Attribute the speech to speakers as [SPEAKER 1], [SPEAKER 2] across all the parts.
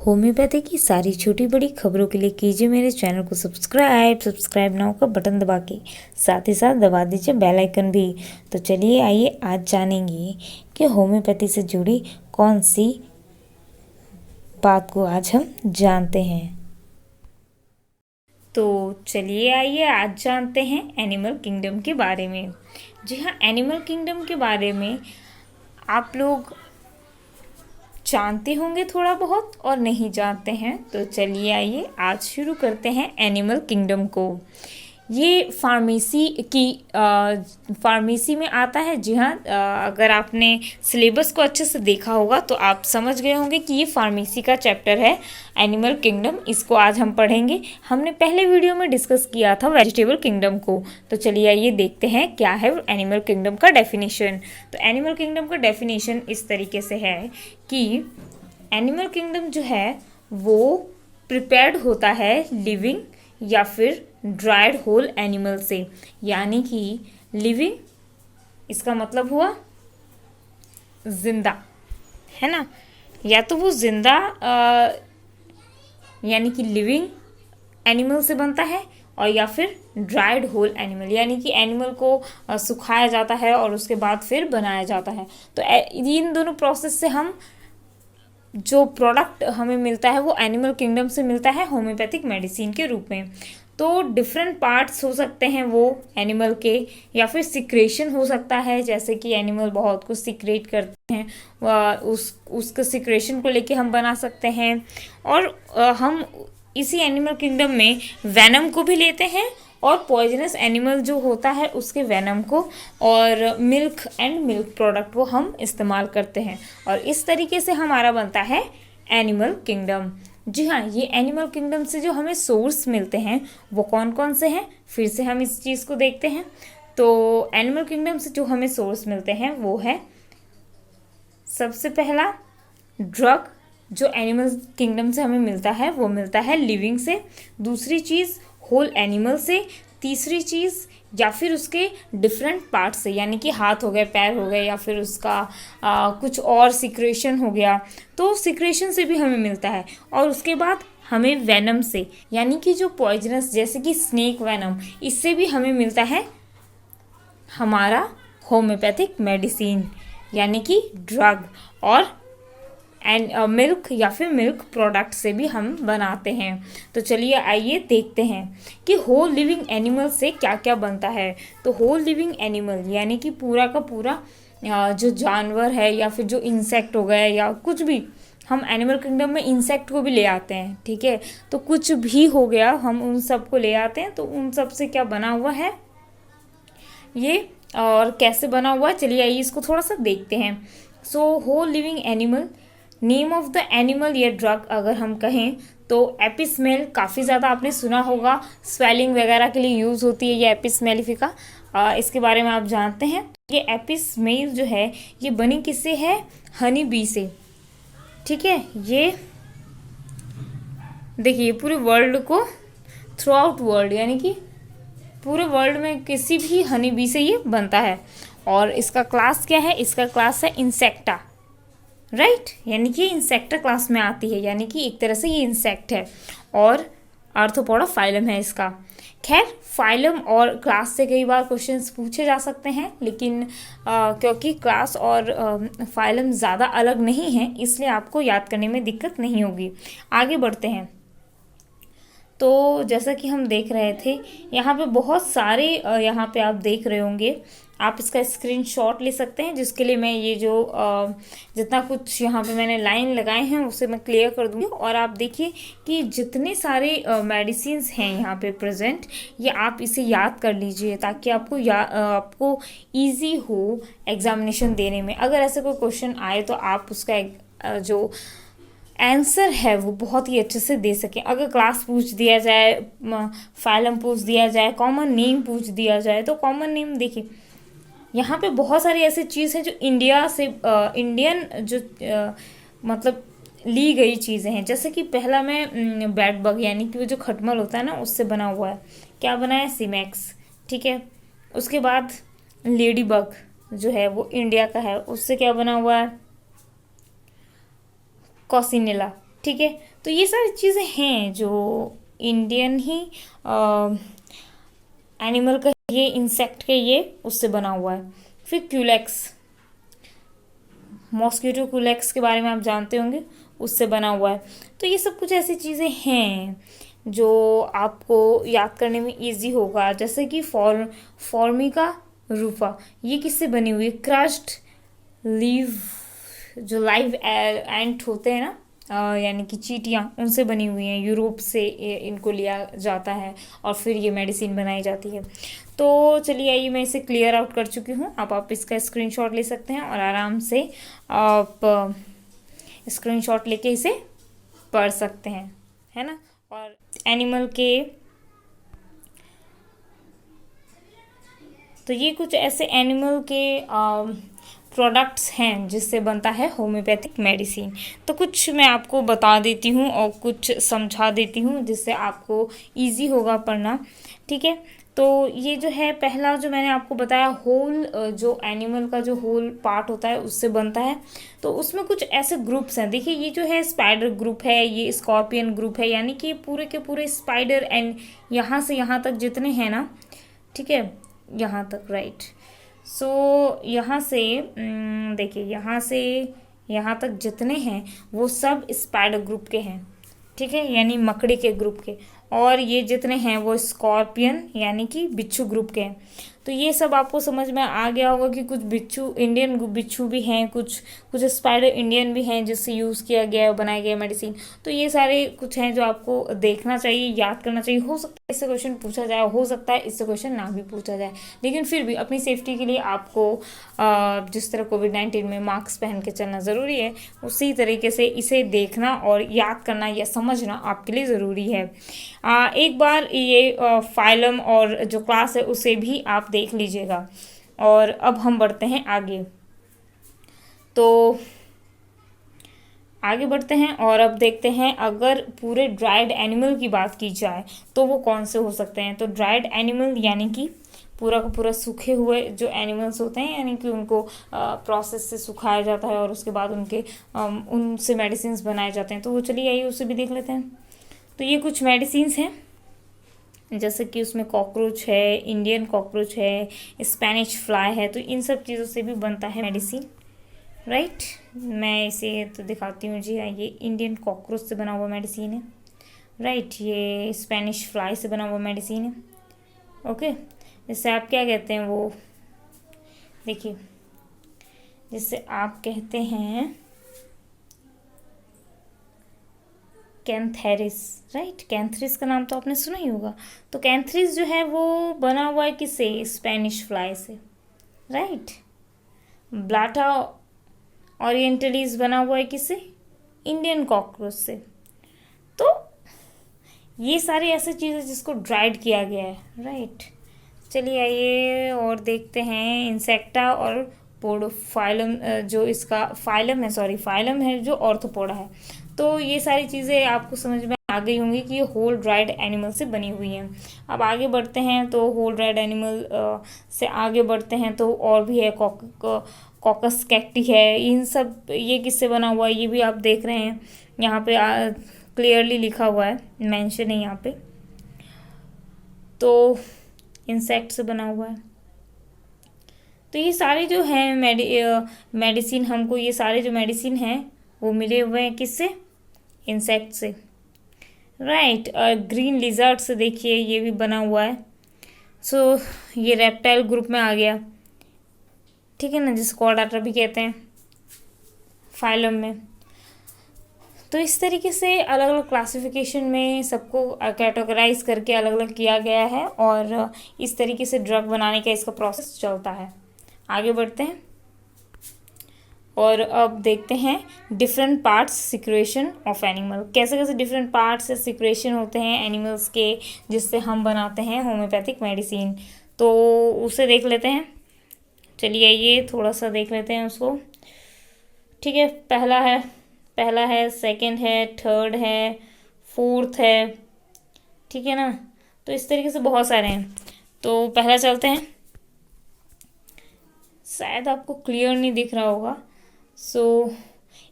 [SPEAKER 1] Homeopathy की सारी छोटी बड़ी खबरों के लिए कीजिए मेरे चैनल को सब्सक्राइब नाउ का बटन दबा के, साथ ही साथ दबा दीजिए बेल आइकन भी। तो चलिए आइए आज जानेंगे कि होम्योपैथी से जुड़ी कौन सी बात को आज हम जानते हैं। तो चलिए आइए आज जानते हैं एनिमल किंगडम के बारे में। जी हाँ, एनिमल किंगडम के बारे में आप लोग जानते होंगे थोड़ा बहुत और नहीं जानते हैं। तो चलिए आइए आज शुरू करते हैं एनिमल किंगडम को। ये फार्मेसी में आता है। जी हाँ, अगर आपने सिलेबस को अच्छे से देखा होगा तो आप समझ गए होंगे कि ये फार्मेसी का चैप्टर है एनिमल किंगडम। इसको आज हम पढ़ेंगे। हमने पहले वीडियो में डिस्कस किया था वेजिटेबल किंगडम को। तो चलिए आइए देखते हैं क्या है एनिमल किंगडम का डेफिनेशन। तो एनिमल किंगडम का डेफिनेशन इस तरीके से है कि एनिमल किंगडम जो है वो प्रिपेयर्ड होता है लिविंग या फिर ड्राइड होल एनिमल से। यानी कि लिविंग इसका मतलब हुआ जिंदा, है ना, या तो वो जिंदा यानी कि लिविंग एनिमल से बनता है, और या फिर ड्राइड होल एनिमल यानी कि एनिमल को सुखाया जाता है और उसके बाद फिर बनाया जाता है। तो इन दोनों प्रोसेस से हम जो प्रोडक्ट हमें मिलता है वो एनिमल किंगडम से मिलता है होम्योपैथिक मेडिसिन के रूप में। तो डिफरेंट पार्ट्स हो सकते हैं वो एनिमल के, या फिर सिक्रेशन हो सकता है, जैसे कि एनिमल बहुत कुछ सिक्रेट करते हैं, उसके सिक्रेशन को लेके हम बना सकते हैं। और हम इसी एनिमल किंगडम में वेनम को भी लेते हैं, और पॉइजनस एनिमल जो होता है उसके वेनम को, और मिल्क एंड मिल्क प्रोडक्ट वो हम इस्तेमाल करते हैं। और इस तरीके से हमारा बनता है एनिमल किंगडम। जी हाँ, ये एनिमल किंगडम से जो हमें सोर्स मिलते हैं वो कौन कौन से हैं, फिर से हम इस चीज़ को देखते हैं। तो एनिमल किंगडम से जो हमें सोर्स मिलते हैं वो है सबसे पहला ड्रग, जो एनिमल किंगडम से हमें मिलता है वो मिलता है लिविंग से। दूसरी चीज़ होल एनिमल से। तीसरी चीज़ या फिर उसके डिफरेंट पार्ट से, यानी कि हाथ हो गए, पैर हो गए, या फिर उसका कुछ और सिक्रेशन हो गया, तो सिक्रेशन से भी हमें मिलता है। और उसके बाद हमें वेनम से, यानी कि जो पॉइजनस जैसे कि स्नेक वेनम, इससे भी हमें मिलता है हमारा होम्योपैथिक मेडिसिन यानी कि ड्रग। और मिल्क या फिर मिल्क प्रोडक्ट से भी हम बनाते हैं। तो चलिए आइए देखते हैं कि होल लिविंग एनिमल से क्या क्या बनता है। तो होल लिविंग एनिमल यानी कि पूरा का पूरा जो जानवर है, या फिर जो इंसेक्ट हो गए, या कुछ भी, हम एनिमल किंगडम में इंसेक्ट को भी ले आते हैं, ठीक है। तो कुछ भी हो गया हम उन सब को ले आते हैं। तो उन सब से क्या बना हुआ है ये, और कैसे बना हुआ है, चलिए आइए इसको थोड़ा सा देखते हैं। So whole living animal, name of the animal या ड्रग अगर हम कहें तो एपिस्मेल, काफ़ी ज़्यादा आपने सुना होगा, स्वेलिंग वगैरह के लिए यूज़ होती है ये एपिस्मेलिफिका। इसके बारे में आप जानते हैं। ये एपिस्मेल जो है ये बनी किससे है, हनी बी से, ठीक है। ये देखिए पूरे वर्ल्ड को, थ्रू आउट वर्ल्ड यानी कि पूरे वर्ल्ड में किसी भी हनी बी से ये बनता है। और इसका क्लास क्या है, इसका क्लास है इंसेक्टा, राइट, यानी कि इंसेक्टा क्लास में आती है, यानी कि एक तरह से ये इंसेक्ट है। और आर्थ्रोपोडा फाइलम है इसका। खैर, फाइलम और क्लास से कई बार क्वेश्चंस पूछे जा सकते हैं, लेकिन क्योंकि क्लास और फाइलम ज़्यादा अलग नहीं है, इसलिए आपको याद करने में दिक्कत नहीं होगी। आगे बढ़ते हैं। तो जैसा कि हम देख रहे थे, यहाँ पे बहुत सारे यहाँ पे आप देख रहे होंगे, आप इसका स्क्रीनशॉट ले सकते हैं, जिसके लिए मैं ये जो जितना कुछ यहाँ पे मैंने लाइन लगाए हैं उसे मैं क्लियर कर दूँगी। और आप देखिए कि जितने सारे मेडिसिन्स हैं यहाँ पे प्रेजेंट, ये आप इसे याद कर लीजिए ताकि आपको ईजी हो एग्जामिनेशन देने में। अगर ऐसे कोई क्वेश्चन आए तो आप उसका जो आंसर है वो बहुत ही अच्छे से दे सकें। अगर क्लास पूछ दिया जाए, फाइलम पूछ दिया जाए, कॉमन नेम पूछ दिया जाए, तो कॉमन नेम देखिए यहाँ पे बहुत सारी ऐसी चीज़ है जो इंडिया से इंडियन जो मतलब ली गई चीज़ें हैं। जैसे कि पहला में बैड बग यानी कि वो जो खटमल होता है ना, उससे बना हुआ है। क्या बना है, सीमैक्स, ठीक है। उसके बाद लेडी बग जो है वो इंडिया का है, उससे क्या बना हुआ है, कॉसिनेला, ठीक है। तो ये सारी चीज़ें हैं जो इंडियन ही एनिमल का, ये इंसेक्ट के ये उससे बना हुआ है। फिर क्यूलेक्स, मॉस्किटो क्यूलेक्स के बारे में आप जानते होंगे, उससे बना हुआ है। तो ये सब कुछ ऐसी चीज़ें हैं जो आपको याद करने में इजी होगा। जैसे कि फॉर्मिका रूफा, ये किससे बनी हुई है? क्रश्ड लीव, जो लाइव एंट होते हैं ना, यानी कि चींटियाँ, उनसे बनी हुई हैं। यूरोप से इनको लिया जाता है और फिर ये मेडिसिन बनाई जाती है। तो चलिए आइए, मैं इसे क्लियर आउट कर चुकी हूँ। अब आप इसका स्क्रीनशॉट ले सकते हैं और आराम से आप स्क्रीनशॉट लेके इसे पढ़ सकते हैं, है ना। और एनिमल के, तो ये कुछ ऐसे एनिमल के प्रोडक्ट्स हैं जिससे बनता है होम्योपैथिक मेडिसिन। तो कुछ मैं आपको बता देती हूँ और कुछ समझा देती हूँ जिससे आपको इजी होगा पढ़ना, ठीक है। तो ये जो है, पहला जो मैंने आपको बताया, होल, जो एनिमल का जो होल पार्ट होता है उससे बनता है। तो उसमें कुछ ऐसे ग्रुप्स हैं। देखिए, ये जो है स्पाइडर ग्रुप है, ये स्कॉर्पियन ग्रुप है, यानी कि पूरे के पूरे स्पाइडर एंड यहाँ से यहाँ तक जितने हैं ना, ठीक है, यहाँ तक, राइट। सो यहाँ से देखिए, यहाँ से यहाँ तक जितने हैं वो सब स्पाइडर ग्रुप के हैं, ठीक है, यानी मकड़ी के ग्रुप के। और ये जितने हैं वो स्कॉर्पियन यानी कि बिच्छू ग्रुप के हैं। तो ये सब आपको समझ में आ गया होगा कि कुछ बिच्छू, इंडियन बिच्छू भी हैं, कुछ कुछ स्पाइडर इंडियन भी हैं जिससे यूज़ किया गया है, बनाया गया मेडिसिन। तो ये सारे कुछ हैं जो आपको देखना चाहिए, याद करना चाहिए। हो सकता है इससे क्वेश्चन पूछा जाए, हो सकता है इससे क्वेश्चन ना भी पूछा जाए, लेकिन फिर भी अपनी सेफ्टी के लिए आपको जिस तरह कोविड-19 में मास्क पहन के चलना ज़रूरी है, उसी तरीके से इसे देखना और याद करना या समझना आपके लिए ज़रूरी है। एक बार ये फाइलम और जो क्लास है उसे भी आप देख लीजिएगा। और अब हम बढ़ते हैं आगे। तो आगे बढ़ते हैं और अब देखते हैं, अगर पूरे ड्राइड एनिमल की बात की जाए तो वो कौन से हो सकते हैं। तो ड्राइड एनिमल यानी कि पूरा का पूरा सूखे हुए जो एनिमल्स होते हैं, यानी कि उनको प्रोसेस से सुखाया जाता है और उसके बाद उनसे मेडिसिन बनाए जाते हैं। तो वो चलिए आइए उसे भी देख लेते हैं। तो ये कुछ मेडिसिन्स हैं, जैसे कि उसमें कॉकरोच है, इंडियन कॉकरोच है, स्पेनिश फ्लाई है। तो इन सब चीज़ों से भी बनता है मेडिसिन, राइट। मैं इसे तो दिखाती हूँ जी। ये इंडियन कॉकरोच से बना हुआ मेडिसिन है, राइट। ये स्पेनिश फ्लाई से बना हुआ मेडिसिन है, ओके। जिससे आप क्या कहते हैं, वो देखिए, जिससे आप कहते हैं कैंथेरिस, राइट। कैंथेरिस का नाम तो आपने सुना ही होगा। तो कैंथेरिस जो है वो बना हुआ है किससे? स्पेनिश फ्लाई से, राइट। ब्लाटा ओरिएंटलिस बना हुआ है किससे? इंडियन कॉकरोच से। तो ये सारी ऐसी चीज़ें जिसको ड्राइड किया गया है, राइट। चलिए आइए और देखते हैं इंसेक्टा और पोडोफाइलम, जो इसका फाइलम है, सॉरी फाइलम है जो ऑर्थोपोडा है। तो ये सारी चीज़ें आपको समझ में आ गई होंगी कि ये होल ड्राइड एनिमल से बनी हुई हैं। अब आगे बढ़ते हैं, तो होल ड्राइड एनिमल से आगे बढ़ते हैं तो और भी है, कॉकस कैक्टी है। इन सब, ये किससे बना हुआ है ये भी आप देख रहे हैं, यहाँ पे क्लियरली लिखा हुआ है, मेंशन है यहाँ पे। तो इंसेक्ट से बना हुआ है। तो ये सारे जो हैं मेडिसिन, हमको ये सारे जो मेडिसिन हैं वो मिले हुए हैं किससे? इंसेक्ट से, राइट। और ग्रीन लिजर्ड से देखिए ये भी बना हुआ है। सो ये रेप्टाइल ग्रुप में आ गया, ठीक है ना, जिसको कॉर्डाटा भी कहते हैं फाइलम में। तो इस तरीके से अलग अलग क्लासिफिकेशन में सबको कैटेगराइज करके अलग अलग किया गया है और इस तरीके से ड्रग बनाने का इसका प्रोसेस चलता है। आगे बढ़ते हैं और अब देखते हैं different parts secretion of animal. कैसे कैसे डिफरेंट पार्ट्स से सिक्रेशन होते हैं एनिमल्स के, जिससे हम बनाते हैं होम्योपैथिक मेडिसिन। तो उसे देख लेते हैं। चलिए ये थोड़ा सा देख लेते हैं उसको, ठीक है। पहला है, सेकंड है, थर्ड है, फोर्थ है, ठीक है ना। तो इस तरीके से बहुत सारे हैं। तो पहला चलते हैं, शायद आपको क्लियर नहीं दिख रहा होगा। सो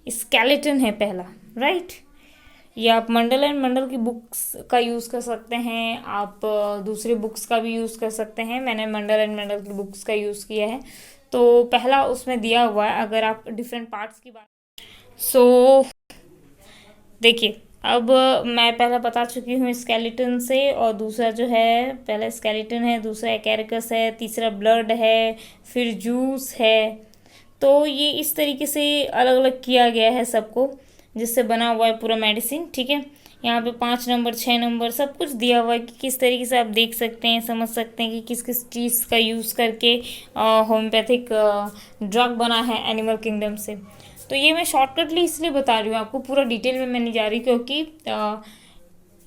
[SPEAKER 1] स्केलेटन है पहला, राइट। या आप मंडल एंड मंडल की बुक्स का यूज़ कर सकते हैं, आप दूसरे बुक्स का भी यूज़ कर सकते हैं। मैंने मंडल एंड मंडल की बुक्स का यूज़ किया है। तो पहला उसमें दिया हुआ है, अगर आप डिफरेंट पार्ट्स की बात, सो देखिए, अब मैं पहले बता चुकी हूँ स्केलेटन से, और दूसरा जो है, पहला स्केलेटन है, दूसरा एकैरिकस है, तीसरा ब्लड है, फिर जूस है। तो ये इस तरीके से अलग अलग किया गया है सबको, जिससे बना हुआ है पूरा मेडिसिन। ठीक है, यहाँ पे 5 नंबर 6 नंबर सब कुछ दिया हुआ है कि किस तरीके से आप देख सकते हैं, समझ सकते हैं कि किस किस चीज़ का यूज़ करके होम्योपैथिक ड्रग बना है एनिमल किंगडम से। तो ये मैं शॉर्टकटली इसलिए बता रही हूँ आपको, पूरा डिटेल में मैं नहीं जा रही, क्योंकि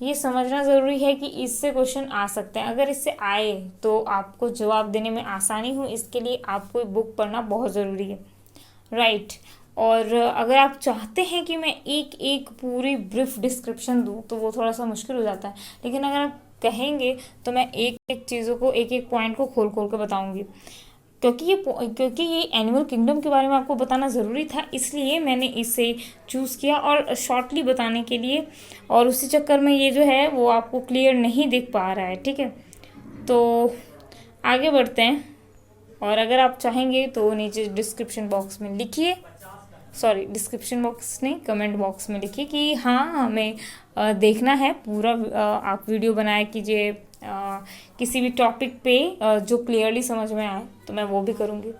[SPEAKER 1] ये समझना ज़रूरी है कि इससे क्वेश्चन आ सकते हैं। अगर इससे आए तो आपको जवाब देने में आसानी हो, इसके लिए आपको बुक पढ़ना बहुत ज़रूरी है, राइट। और अगर आप चाहते हैं कि मैं एक एक पूरी ब्रीफ डिस्क्रिप्शन दूँ तो वो थोड़ा सा मुश्किल हो जाता है, लेकिन अगर आप कहेंगे तो मैं एक एक चीज़ों को, एक एक पॉइंट को खोल खोल के बताऊँगी, क्योंकि ये एनिमल किंगडम के बारे में आपको बताना ज़रूरी था, इसलिए मैंने इसे चूज़ किया और शॉर्टली बताने के लिए। और उसी चक्कर में ये जो है वो आपको क्लियर नहीं दिख पा रहा है। ठीक है, तो आगे बढ़ते हैं। और अगर आप चाहेंगे तो नीचे डिस्क्रिप्शन बॉक्स में लिखिए, सॉरी डिस्क्रिप्शन बॉक्स नहीं, कमेंट बॉक्स में लिखिए कि हाँ हमें देखना है पूरा। आप वीडियो बनाया कीजिए किसी भी टॉपिक पे जो क्लियरली समझ में आए, तो मैं वो भी करूँगी।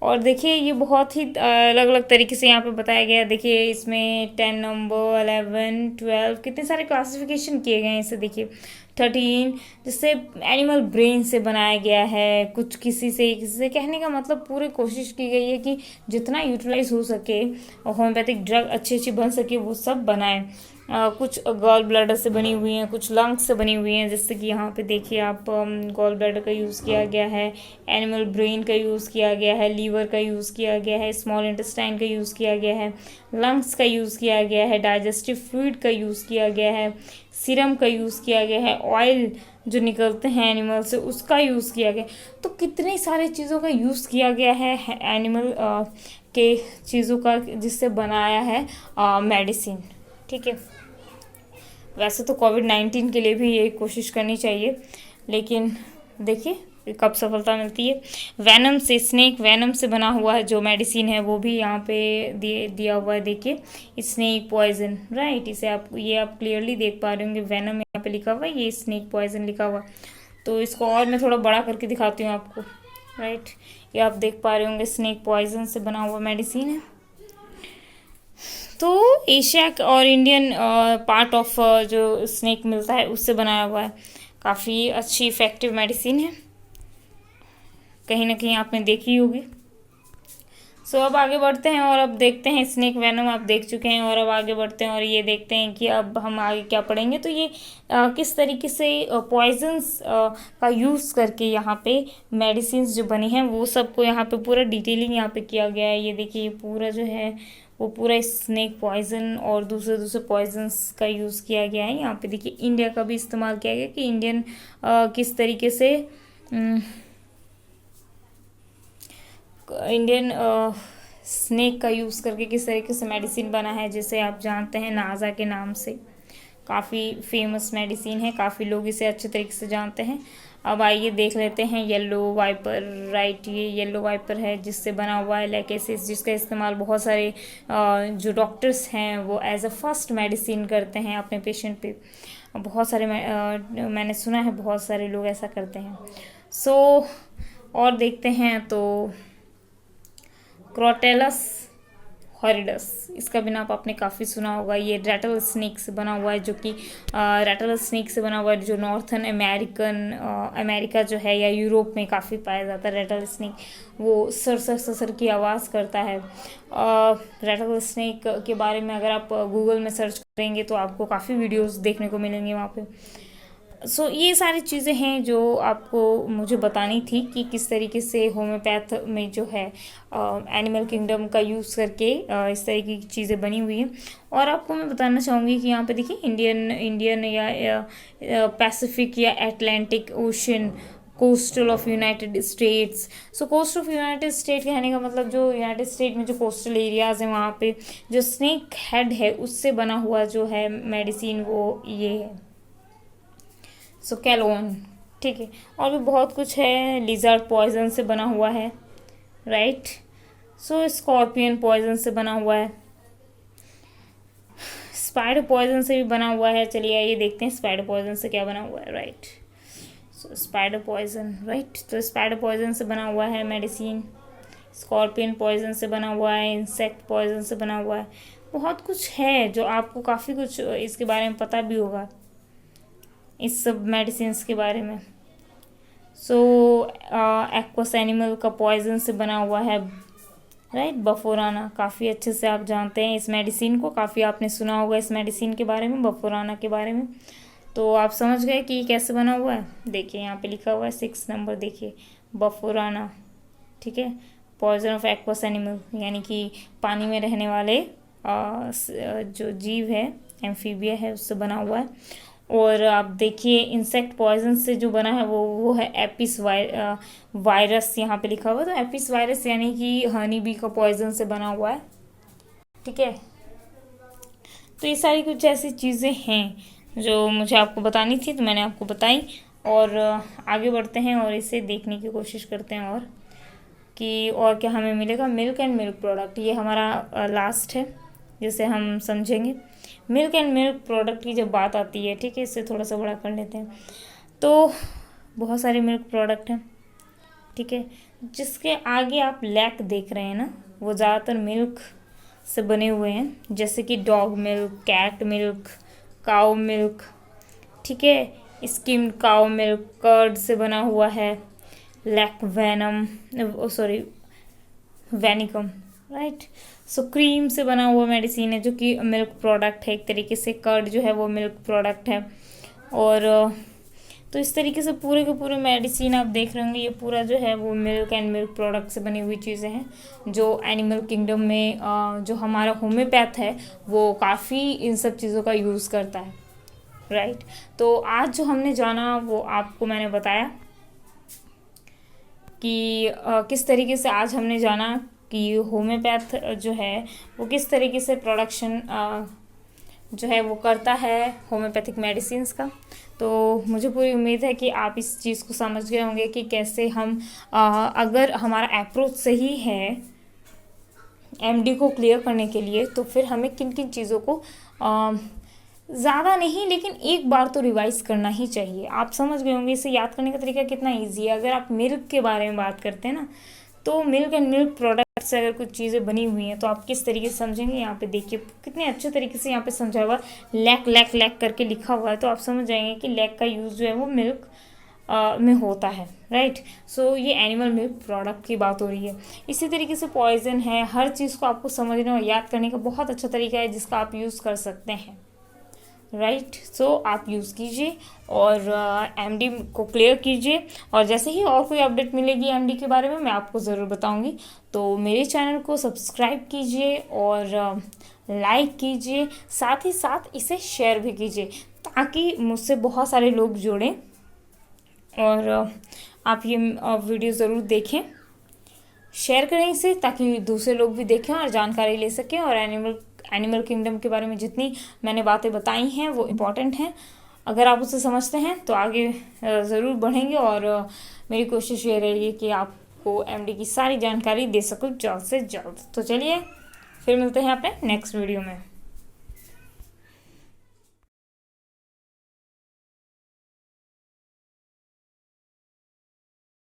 [SPEAKER 1] और देखिए ये बहुत ही अलग अलग तरीके से यहाँ पे बताया गया है। देखिए इसमें 10 नंबर 11 12 कितने सारे क्लासिफिकेशन किए गए हैं इसे, देखिए 13, जिससे एनिमल ब्रेन से बनाया गया है। कुछ किसी से कहने का मतलब पूरी कोशिश की गई है कि जितना यूटिलाइज हो सके और होम्योपैथिक ड्रग अच्छी अच्छी बन सके वो सब बनाए। कुछ गॉल ब्लैडर से बनी हुई हैं, कुछ लंग्स से बनी हुई हैं, जैसे कि यहाँ पे देखिए आप गॉल ब्लैडर का यूज़ किया गया है, एनिमल ब्रेन का यूज़ किया गया है, लीवर का यूज़ किया गया है, स्मॉल इंटेस्टाइन का यूज़ किया गया है, लंग्स का यूज़ किया गया है, डाइजेस्टिव फ्लूइड का यूज़ किया गया है, सीरम का यूज़ किया गया है, ऑयल जो निकलते हैं एनिमल से उसका यूज़ किया गया। तो कितनी सारी चीज़ों का यूज़ किया गया है एनिमल के चीज़ों का, जिससे बनाया है मेडिसिन। ठीक है, वैसे तो कोविड-19 के लिए भी ये कोशिश करनी चाहिए, लेकिन देखिए कब सफलता मिलती है। वैनम से, स्नेक वैनम से बना हुआ है जो मेडिसिन है वो भी यहाँ पे दिया हुआ है। देखिए स्नेक पॉइजन, राइट, इसे आप क्लियरली देख पा रहे होंगे, वैनम यहाँ पे लिखा हुआ है, ये स्नेक पॉइजन लिखा हुआ है। तो इसको और मैं थोड़ा बड़ा करके दिखाती हूँ आपको, राइट। ये आप देख पा रहे होंगे स्नेक पॉइजन से बना हुआ मेडिसिन है। तो एशिया और इंडियन पार्ट ऑफ जो स्नेक मिलता है उससे बनाया हुआ है। काफ़ी अच्छी इफ़ेक्टिव मेडिसिन है, कहीं ना कहीं आपने देखी होगी। सो अब आगे बढ़ते हैं और अब देखते हैं स्नेक वेनम आप देख चुके हैं, और अब आगे बढ़ते हैं और ये देखते हैं कि अब हम आगे क्या पढ़ेंगे। तो ये किस तरीके से पॉइजन्स का यूज़ करके यहाँ पे मेडिसिन्स जो बनी हैं वो सबको यहाँ पे पूरा डिटेलिंग यहाँ पे किया गया है। ये देखिए ये पूरा जो है वो पूरा स्नेक पॉइजन और दूसरे दूसरे पॉइजन्स का यूज़ किया गया है। यहाँ पे देखिए इंडिया का भी इस्तेमाल किया गया कि इंडियन किस तरीके से इंडियन स्नेक का यूज़ करके किस तरीके से मेडिसिन बना है, जिसे आप जानते हैं नाजा के नाम से। काफ़ी फेमस मेडिसिन है, काफ़ी लोग इसे अच्छे तरीके से जानते हैं। अब आइए देख लेते हैं येलो वाइपर, राइट, ये येलो वाइपर है जिससे बना हुआ है लैकेसिस, जिसका इस्तेमाल बहुत सारे जो डॉक्टर्स हैं वो एज अ फर्स्ट मेडिसिन करते हैं अपने पेशेंट पे। बहुत सारे मैंने सुना है बहुत सारे लोग ऐसा करते हैं। सो और देखते हैं तो क्रोटेलस हॉरिडस, इसका भी नाम आपने काफ़ी सुना होगा। ये रैटल स्नेक से बना हुआ है, जो कि रैटल स्नेक से बना हुआ है जो नॉर्थन अमेरिका जो है या यूरोप में काफ़ी पाया जाता है। रैटल स्नेक वो सर की आवाज़ करता है। रैटल स्नेक के बारे में अगर आप गूगल में सर्च करेंगे तो आपको काफ़ी वीडियोस देखने को मिलेंगे वहाँ पे। सो ये सारी चीज़ें हैं जो आपको मुझे बतानी थी कि किस तरीके से होम्योपैथ में जो है एनिमल किंगडम का यूज़ करके इस तरीके की चीज़ें बनी हुई हैं। और आपको मैं बताना चाहूँगी कि यहाँ पे देखिए इंडियन या पैसिफिक या Atlantic ocean coastal of United States. So coast of United State कहने का मतलब जो यूनाइटेड स्टेट में जो कोस्टल एरियाज हैं वहाँ पे जो स्नेक हेड है उससे बना हुआ जो है मेडिसिन वो ये है। सो कैलोन, ठीक है। और भी बहुत कुछ है, लिजर्ड पॉइजन से बना हुआ है, राइट। सो स्कॉर्पियन पॉइजन से बना हुआ है, स्पाइडर पॉइजन से भी बना हुआ है। चलिए आइए देखते हैं स्पाइडर पॉइजन से क्या बना हुआ है, राइट। सो स्पाइडर पॉइजन, राइट। तो स्पाइडर पॉइजन से बना हुआ है मेडिसिन, स्कॉर्पियन पॉइजन से बना हुआ है, इंसेक्ट पॉइजन से बना हुआ है। बहुत कुछ है जो आपको काफ़ी कुछ इसके बारे में पता भी होगा, इस सब मेडिसिन के बारे में। सो एक्वस एनिमल का पॉइजन से बना हुआ है, राइट। बफोराना, काफ़ी अच्छे से आप जानते हैं इस मेडिसिन को, काफ़ी आपने सुना होगा इस मेडिसिन के बारे में, बफोराना के बारे में। तो आप समझ गए कि कैसे बना हुआ है। देखिए यहाँ पे लिखा हुआ है 6 नंबर, देखिए बफोराना, ठीक है। पॉइजन ऑफ एक्वस एनिमल यानी कि पानी में रहने वाले जो जीव है, एम्फीबिया है, उससे बना हुआ है। और आप देखिए इंसेक्ट पॉइजन से जो बना है वो है एपिस वायरस, यहाँ पे लिखा हुआ है। तो एपिस वायरस यानी कि हनी बी का पॉइजन से बना हुआ है, ठीक है। तो ये सारी कुछ ऐसी चीज़ें हैं जो मुझे आपको बतानी थी, तो मैंने आपको बताई। और आगे बढ़ते हैं और इसे देखने की कोशिश करते हैं और कि और क्या हमें मिलेगा। मिल्क एंड मिल्क प्रोडक्ट, ये हमारा लास्ट है जिसे हम समझेंगे। मिल्क एंड मिल्क प्रोडक्ट की जब बात आती है, ठीक है, इससे थोड़ा सा बड़ा कर लेते हैं। तो बहुत सारे मिल्क प्रोडक्ट हैं, ठीक है। जिसके आगे आप लैक देख रहे हैं ना, वो ज़्यादातर मिल्क से बने हुए हैं, जैसे कि डॉग मिल्क, कैट मिल्क, काऊ मिल्क, ठीक है। स्किम्ड काऊ मिल्क कर्ड से बना हुआ है, लैक वेनम, सॉरी वेनिकम, राइट। सो क्रीम से बना हुआ मेडिसिन है जो कि मिल्क प्रोडक्ट है एक तरीके से। कर्ड जो है वो मिल्क प्रोडक्ट है। और तो इस तरीके से पूरे के पूरे मेडिसिन आप देख रहे होंगे, ये पूरा जो है वो मिल्क एंड मिल्क प्रोडक्ट से बनी हुई चीज़ें हैं जो एनिमल किंगडम में जो हमारा होम्योपैथ है वो काफ़ी इन सब चीज़ों का यूज़ करता है, राइट। तो आज जो हमने जाना वो आपको मैंने बताया कि किस तरीके से आज हमने जाना कि होम्योपैथ जो है वो किस तरीके से प्रोडक्शन जो है वो करता है होम्योपैथिक मेडिसिन्स का। तो मुझे पूरी उम्मीद है कि आप इस चीज़ को समझ गए होंगे कि कैसे हम अगर हमारा अप्रोच सही है एमडी को क्लियर करने के लिए, तो फिर हमें किन किन चीज़ों को ज़्यादा नहीं लेकिन एक बार तो रिवाइज करना ही चाहिए। आप समझ गए होंगे इसे याद करने का तरीका कितना ईजी है। अगर आप मिल्क के बारे में बात करते हैं ना, तो मिल्क एंड मिल्क प्रोडक्ट से अगर कुछ चीज़ें बनी हुई हैं तो आप किस तरीके से समझेंगे। यहाँ पे देखिए कितने अच्छे तरीके से यहाँ पे समझा हुआ, लैक लैक लैक करके लिखा हुआ है, तो आप समझ जाएंगे कि लैक का यूज़ जो है वो मिल्क में होता है, राइट। सो ये एनिमल मिल्क प्रोडक्ट की बात हो रही है। इसी तरीके से पॉइजन है, हर चीज़ को आपको समझने और याद करने का बहुत अच्छा तरीका है जिसका आप यूज़ कर सकते हैं, राइट। सो आप यूज़ कीजिए और एमडी को क्लियर कीजिए। और जैसे ही और कोई अपडेट मिलेगी एमडी के बारे में मैं आपको ज़रूर बताऊंगी। तो मेरे चैनल को सब्सक्राइब कीजिए और लाइक कीजिए, साथ ही साथ इसे शेयर भी कीजिए ताकि मुझसे बहुत सारे लोग जुड़ें और आप ये वीडियो ज़रूर देखें, शेयर करें इसे ताकि दूसरे लोग भी देखें और जानकारी ले सकें। और एनिमल किंगडम के बारे में जितनी मैंने बातें बताई हैं वो इम्पॉर्टेंट हैं। अगर आप उसे समझते हैं तो आगे ज़रूर बढ़ेंगे और मेरी कोशिश ये रहेगी कि आपको एमडी की सारी जानकारी दे सकूं जल्द से जल्द। तो चलिए फिर मिलते हैं अपने नेक्स्ट वीडियो में।